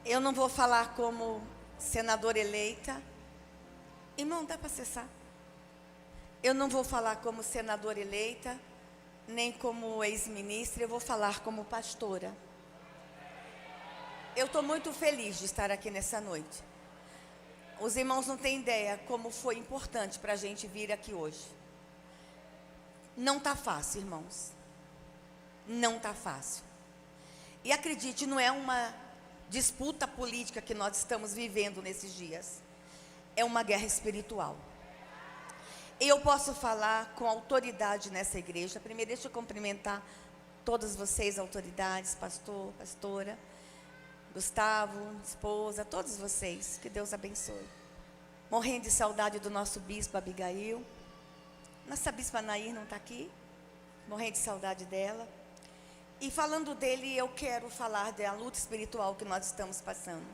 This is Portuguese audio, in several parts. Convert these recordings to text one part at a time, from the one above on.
Eu não vou falar como senadora eleita. Irmão, dá para acessar? Eu não vou falar como senadora eleita, nem como ex-ministra, eu vou falar como pastora. Eu estou muito feliz de estar aqui nessa noite. Os irmãos não têm ideia como foi importante para a gente vir aqui hoje. Não está fácil, irmãos. Não está fácil. E acredite, não é uma disputa política que nós estamos vivendo nesses dias. É uma guerra espiritual. E eu posso falar com autoridade nessa igreja. Primeiro, deixa eu cumprimentar todas vocês, autoridades, pastor, pastora, Gustavo, esposa, todos vocês. Que Deus abençoe. Morrendo de saudade do nosso bispo Abigail. Nossa bispa Nair não está aqui. Morrendo de saudade dela. E falando dele, eu quero falar da luta espiritual que nós estamos passando.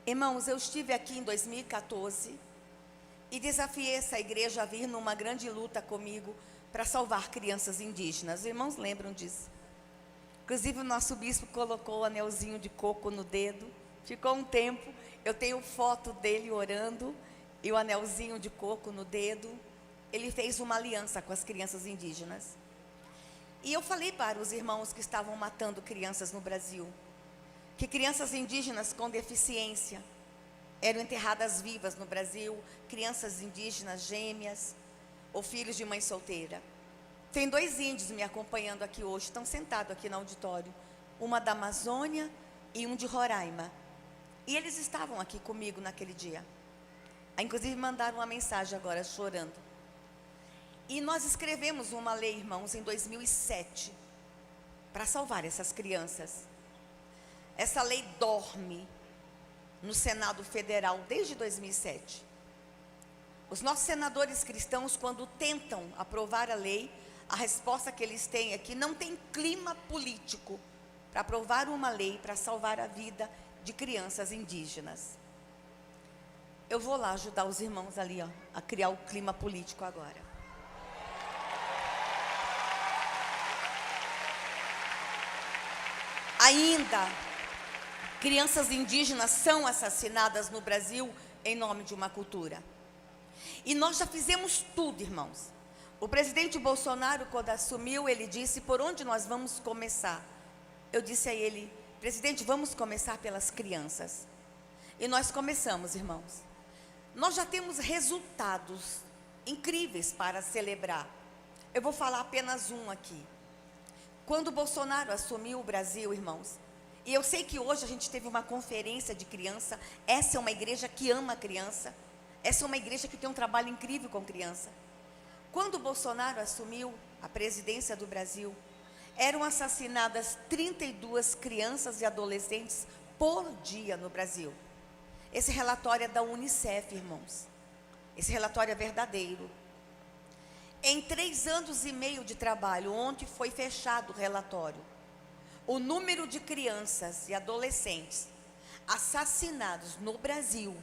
Irmãos, eu estive aqui em 2014 e desafiei essa igreja a vir numa grande luta comigo para salvar crianças indígenas. Os irmãos lembram disso? Inclusive o nosso bispo colocou o anelzinho de coco no dedo. Ficou um tempo, eu tenho foto dele orando e o anelzinho de coco no dedo. Ele fez uma aliança com as crianças indígenas. E eu falei para os irmãos que estavam matando crianças no Brasil, que crianças indígenas com deficiência eram enterradas vivas no Brasil, crianças indígenas gêmeas ou filhos de mãe solteira. Tem 2 índios me acompanhando aqui hoje, estão sentados aqui no auditório, uma da Amazônia e um de Roraima. E eles estavam aqui comigo naquele dia. Inclusive mandaram uma mensagem agora chorando. E nós escrevemos uma lei, irmãos, em 2007, para salvar essas crianças. Essa lei dorme no Senado Federal desde 2007. Os nossos senadores cristãos, quando tentam aprovar a lei, a resposta que eles têm é que não tem clima político para aprovar uma lei para salvar a vida de crianças indígenas. Eu vou lá ajudar os irmãos ali, ó, a criar o clima político agora. Ainda, crianças indígenas são assassinadas no Brasil em nome de uma cultura. E nós já fizemos tudo, irmãos. O presidente Bolsonaro, quando assumiu, ele disse: por onde nós vamos começar? Eu disse a ele: presidente, vamos começar pelas crianças. E nós começamos, irmãos. Nós já temos resultados incríveis para celebrar. Eu vou falar apenas um aqui. Quando Bolsonaro assumiu o Brasil, irmãos, e eu sei que hoje a gente teve uma conferência de criança. Essa é uma igreja que ama a criança. Essa é uma igreja que tem um trabalho incrível com criança. Quando Bolsonaro assumiu a presidência do Brasil, eram assassinadas 32 crianças e adolescentes por dia no Brasil. Esse relatório é da Unicef, irmãos. Esse relatório é verdadeiro. Em 3 anos e meio de trabalho, ontem foi fechado o relatório, o número de crianças e adolescentes assassinados no Brasil,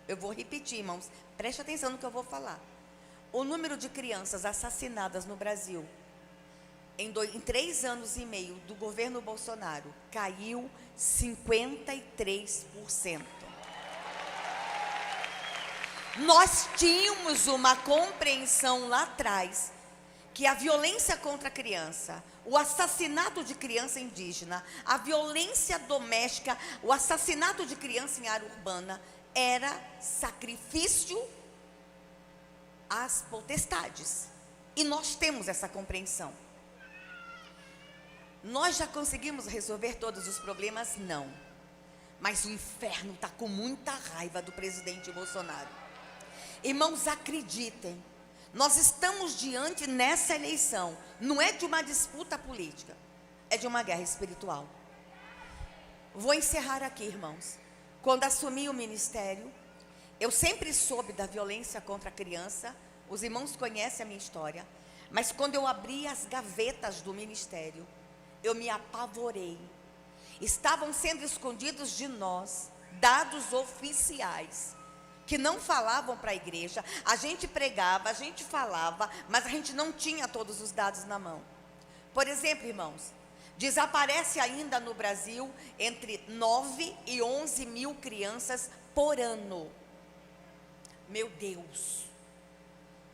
eu vou repetir, irmãos, preste atenção no que eu vou falar. O número de crianças assassinadas no Brasil, em 3 anos e meio do governo Bolsonaro, caiu 53%. Nós tínhamos uma compreensão lá atrás que a violência contra a criança, o assassinato de criança indígena, a violência doméstica, o assassinato de criança em área urbana era sacrifício às potestades. E nós temos essa compreensão. Nós já conseguimos resolver todos os problemas? Não. Mas o inferno está com muita raiva do presidente Bolsonaro. Irmãos, acreditem, nós estamos diante nessa eleição, não é de uma disputa política, é de uma guerra espiritual. Vou encerrar aqui, irmãos. Quando assumi o ministério, eu sempre soube da violência contra a criança, os irmãos conhecem a minha história, mas quando eu abri as gavetas do ministério, eu me apavorei. Estavam sendo escondidos de nós dados oficiais, que não falavam para a igreja. A gente pregava, a gente falava, mas a gente não tinha todos os dados na mão. Por exemplo, irmãos, Desaparece ainda no Brasil entre 9 e 11 mil crianças por ano. Meu Deus,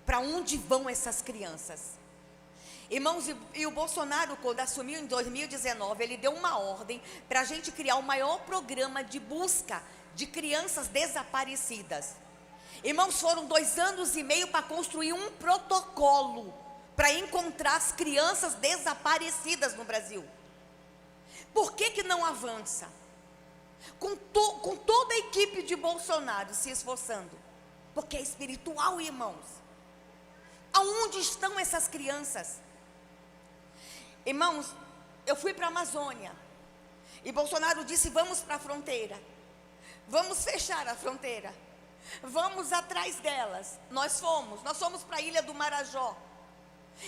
para onde vão essas crianças? Irmãos, e o Bolsonaro, quando assumiu em 2019, ele deu uma ordem para a gente criar o maior programa de busca de crianças desaparecidas. Irmãos, foram 2 anos e meio para construir um protocolo para encontrar as crianças desaparecidas no Brasil. Por que não avança? Com toda a equipe de Bolsonaro se esforçando, porque é espiritual, irmãos. Aonde estão essas crianças? Irmãos, eu fui para a Amazônia e Bolsonaro disse: vamos para a fronteira, vamos fechar a fronteira, vamos atrás delas. Nós fomos para a Ilha do Marajó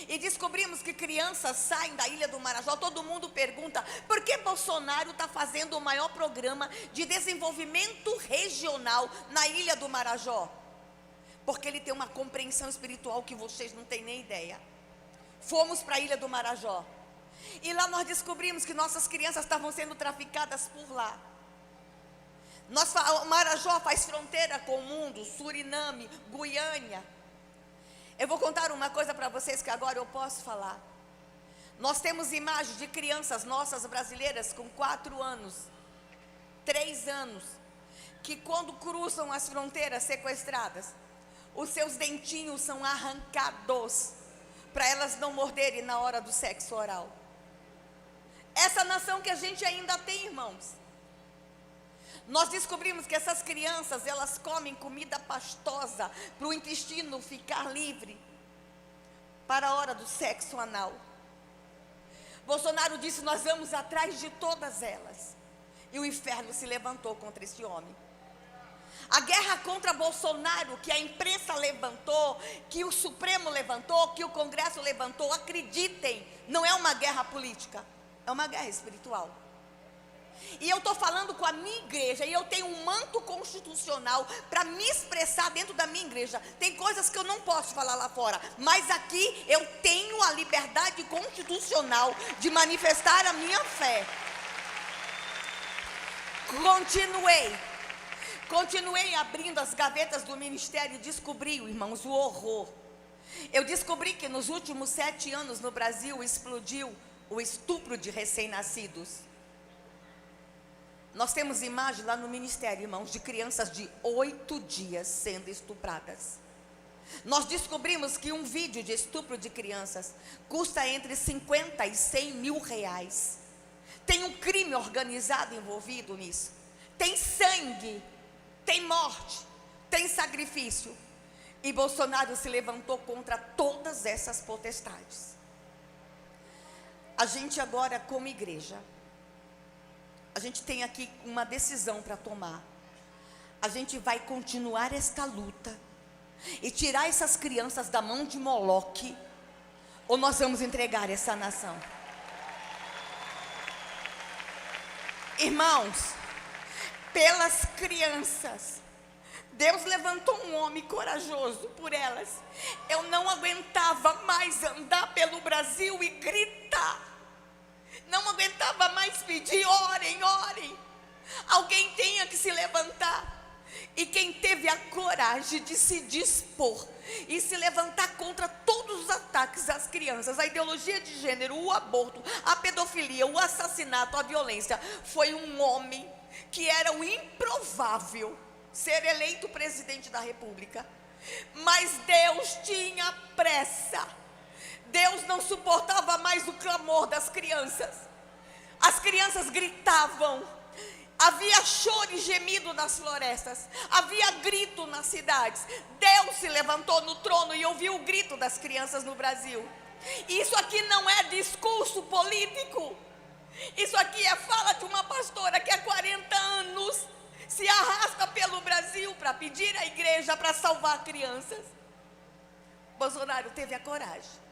e descobrimos que crianças saem da Ilha do Marajó. Todo mundo pergunta: por que Bolsonaro está fazendo o maior programa de desenvolvimento regional na Ilha do Marajó? Porque ele tem uma compreensão espiritual que vocês não têm nem ideia. Fomos para a Ilha do Marajó e lá nós descobrimos que nossas crianças estavam sendo traficadas por lá. O Marajó faz fronteira com o mundo, Suriname, Guiânia. Eu vou contar uma coisa para vocês que agora eu posso falar. Nós temos imagens de crianças nossas brasileiras com 4 anos, 3 anos, que quando cruzam as fronteiras sequestradas, os seus dentinhos são arrancados para elas não morderem na hora do sexo oral. Essa nação que a gente ainda tem, irmãos. Nós descobrimos que essas crianças, elas comem comida pastosa para o intestino ficar livre para a hora do sexo anal. Bolsonaro disse: nós vamos atrás de todas elas. E o inferno se levantou contra esse homem. A guerra contra Bolsonaro, que a imprensa levantou, que o Supremo levantou, que o Congresso levantou, acreditem, não é uma guerra política, é uma guerra espiritual. E eu estou falando com a minha igreja, e eu tenho um manto constitucional para me expressar dentro da minha igreja. Tem coisas que eu não posso falar lá fora, mas aqui eu tenho a liberdade constitucional de manifestar a minha fé. Continuei abrindo as gavetas do ministério e descobri, irmãos, o horror. Eu descobri que nos últimos 7 anos no Brasil explodiu o estupro de recém-nascidos. Nós temos imagem lá no ministério, irmãos, de crianças de 8 dias sendo estupradas. Nós descobrimos que um vídeo de estupro de crianças custa entre 50 e 100 mil reais. Tem um crime organizado envolvido nisso. Tem sangue, tem morte, tem sacrifício. E Bolsonaro se levantou contra todas essas potestades. A gente agora, como igreja, a gente tem aqui uma decisão para tomar. A gente vai continuar esta luta e tirar essas crianças da mão de Moloque, ou nós vamos entregar essa nação? Irmãos, pelas crianças, Deus levantou um homem corajoso por elas. Eu não aguentava mais andar pelo Brasil e gritar. Não aguentava mais pedir: orem, orem. Alguém tenha que se levantar. E quem teve a coragem de se dispor e se levantar contra todos os ataques às crianças, a ideologia de gênero, o aborto, a pedofilia, o assassinato, a violência, foi um homem que era o improvável ser eleito presidente da República. Mas Deus tinha pressa. Deus não suportava mais o clamor das crianças. As crianças gritavam. Havia choro e gemido nas florestas. Havia grito nas cidades. Deus se levantou no trono e ouviu o grito das crianças no Brasil. Isso aqui não é discurso político. Isso aqui é fala de uma pastora que há 40 anos se arrasta pelo Brasil para pedir à igreja para salvar crianças. Bolsonaro teve a coragem.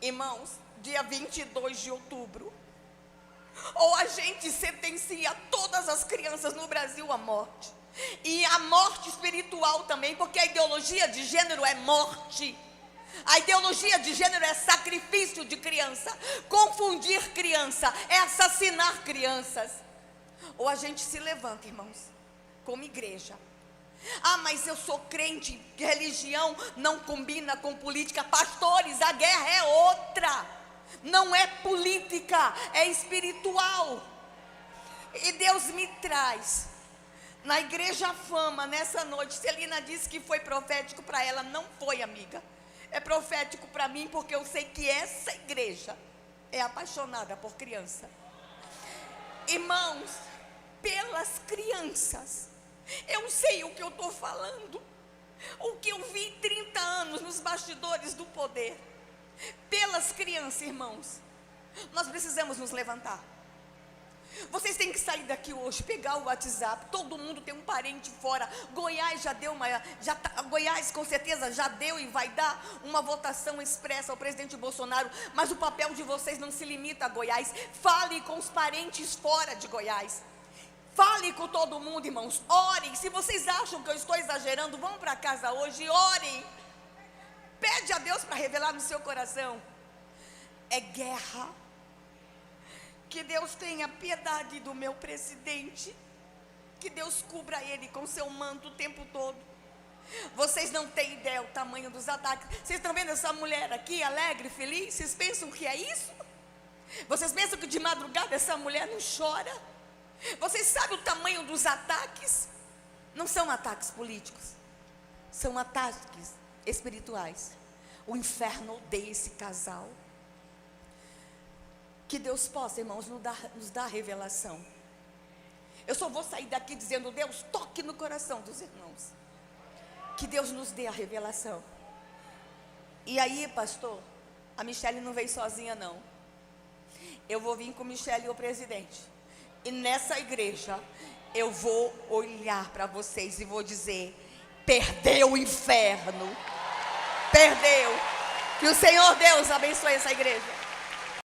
Irmãos, dia 22 de outubro, ou a gente sentencia todas as crianças no Brasil à morte, e a morte espiritual também, porque a ideologia de gênero é morte. A ideologia de gênero é sacrifício de criança, confundir criança, é assassinar crianças. Ou a gente se levanta, irmãos, como igreja. Ah, mas eu sou crente, religião não combina com política. Pastores, a guerra é outra, não é política, é espiritual. E Deus me traz na igreja Fama nessa noite. Celina disse que foi profético para ela, não foi, amiga. É profético para mim, porque eu sei que essa igreja é apaixonada por criança. Irmãos, pelas crianças. Eu sei o que eu estou falando, o que eu vi 30 anos nos bastidores do poder. Pelas crianças, irmãos, nós precisamos nos levantar. Vocês têm que sair daqui hoje, pegar o WhatsApp. Todo mundo tem um parente fora. Goiás já deu Goiás com certeza já deu e vai dar uma votação expressa ao presidente Bolsonaro. Mas o papel de vocês não se limita a Goiás. Fale com os parentes fora de Goiás. Fale com todo mundo, irmãos. Orem. Se vocês acham que eu estou exagerando, vão para casa hoje e orem. Pede a Deus para revelar no seu coração. É guerra. Que Deus tenha piedade do meu presidente. Que Deus cubra ele com seu manto o tempo todo. Vocês não têm ideia o tamanho dos ataques. Vocês estão vendo essa mulher aqui, alegre, feliz? Vocês pensam que é isso? Vocês pensam que de madrugada essa mulher não chora? Vocês sabem o tamanho dos ataques? Não são ataques políticos, são ataques espirituais. O inferno odeia esse casal. Que Deus possa, irmãos, nos dar revelação. Eu só vou sair daqui dizendo: Deus, toque no coração dos irmãos. Que Deus nos dê a revelação. E aí, pastor, a Michele não veio sozinha, não. Eu vou vir com Michele e o presidente. E nessa igreja, eu vou olhar para vocês e vou dizer: perdeu o inferno. Perdeu. Que o Senhor Deus abençoe essa igreja.